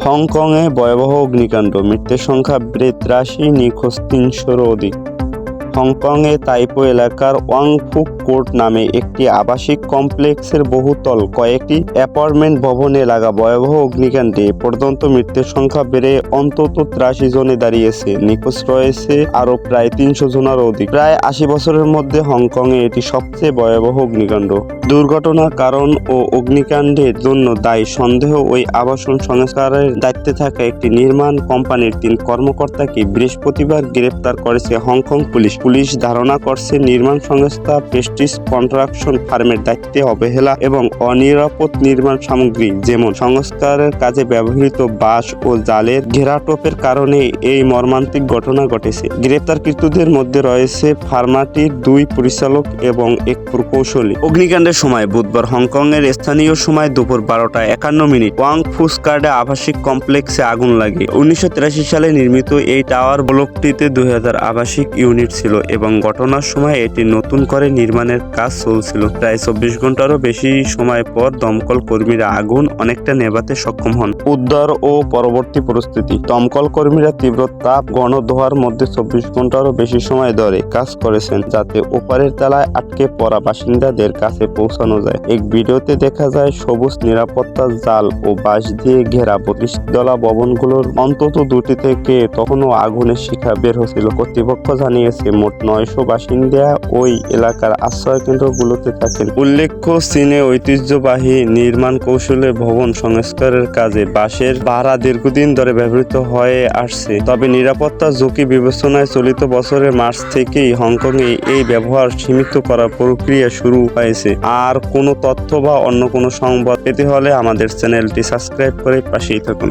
হংকংয়ে ভয়াবহ অগ্নিকাণ্ড, মৃতের সংখ্যা ৮৩, নিখোঁজ ৩০০-রও অধিক। হংকংয়ে তাইপো এলাকার ওয়াং ফুক কোর্ট নামে একটি আবাসিক কমপ্লেক্সের বহুতল কয়েকটি অ্যাপার্টমেন্ট ভবনে লাগা ভয়াবহ অগ্নিকাণ্ডে এ পর্যন্ত মৃতের সংখ্যা বেড়ে অন্তত ৮৩ জনে দাঁড়িয়েছে। নিখোঁজ রয়েছে আরও প্রায় ৩০০ জনেরও অধিক। প্রায় ৮০ বছরের মধ্যে হংকংয়ে এটি সবচেয়ে ভয়াবহ অগ্নিকাণ্ড। দুর্ঘটনার কারণ ও অগ্নিকাণ্ডের জন্য দায়ী সন্দেহ ওই আবাসন সংস্কারের দায়িত্বে থাকা একটি নির্মাণ কোম্পানির ৩ কর্মকর্তাকে বৃহস্পতিবার গ্রেপ্তার করেছে হংকং পুলিশ। পুলিশ ধারণা করছে নির্মাণ সংস্থা প্রেস্টিজ কনস্ট্রাকশন ফার্মের দায়িত্বে অবহেলা এবং অনিরাপদ নির্মাণ সামগ্রী যেমন সংস্কারের কাজে ব্যবহৃত বাঁশ ও জালের ঘেরাটোপের কারণে এই মর্মান্তিক ঘটনা ঘটেছে। গ্রেপ্তারকৃতদের মধ্যে রয়েছে ফার্মাটির ২ পরিচালক এবং ১ প্রকৌশলী। অগ্নিকাণ্ডের সময় বুধবার হংকংয়ের স্থানীয় সময় দুপুর ১২:৫১ ওয়াং ফুসকার্ডে আবাসিক কমপ্লেক্সে আগুন লাগে। ১৯৮৩ সালে নির্মিত এই টাওয়ার ব্লকটিতে ২০০০ আবাসিক ইউনিট ছিল এবং ঘটনার সময় এটি নতুন করে নির্মাণের কাজ চলছিল। প্রায় ২৪ ঘন্টারও বেশি সময় পর দমকল কর্মীরা আগুন অনেকটা নেভাতে সক্ষম হন। উদ্ধার ও পরবর্তী পরিস্থিতি। দমকল কর্মীরা তীব্র তাপ ঘন ধোঁয়ার মধ্যে ২৪ ঘন্টারও বেশি সময় ধরে কাজ করেছেন যাতে ওপারের তলায় আটকে পড়া বাসিন্দাদের কাছে পৌঁছানো যায়। এক ভিডিওতে দেখা যায় সবুজ নিরাপত্তা জাল ও বাঁশ দিয়ে ঘেরা ৩২ তলা ভবনগুলোর অন্তত ২টি থেকে তখনও আগুনের শিখা বের হচ্ছিল। কর্তৃপক্ষ জানিয়েছে মোট ৯০০ বাসিন্দা ওই এলাকার আশ্রয় কেন্দ্রগুলোতে থাকেন। উল্লেখ্য, চীনে ঐতিহ্যবাহী নির্মাণ কৌশলে ভবন সংস্কারের কাজে বাঁশের ভাড়া দীর্ঘদিন ধরে ব্যবহৃত হয়ে আসছে। তবে নিরাপত্তা ঝুঁকি বিবেচনায় চলিত বছরের মার্চ থেকেই হংকংয়ে এই ব্যবহার সীমিত করার প্রক্রিয়া শুরু হয়েছে। আর কোনো তথ্য বা অন্য কোনো সংবাদ পেতে হলে আমাদের চ্যানেলটি সাবস্ক্রাইব করে পাশেই থাকুন।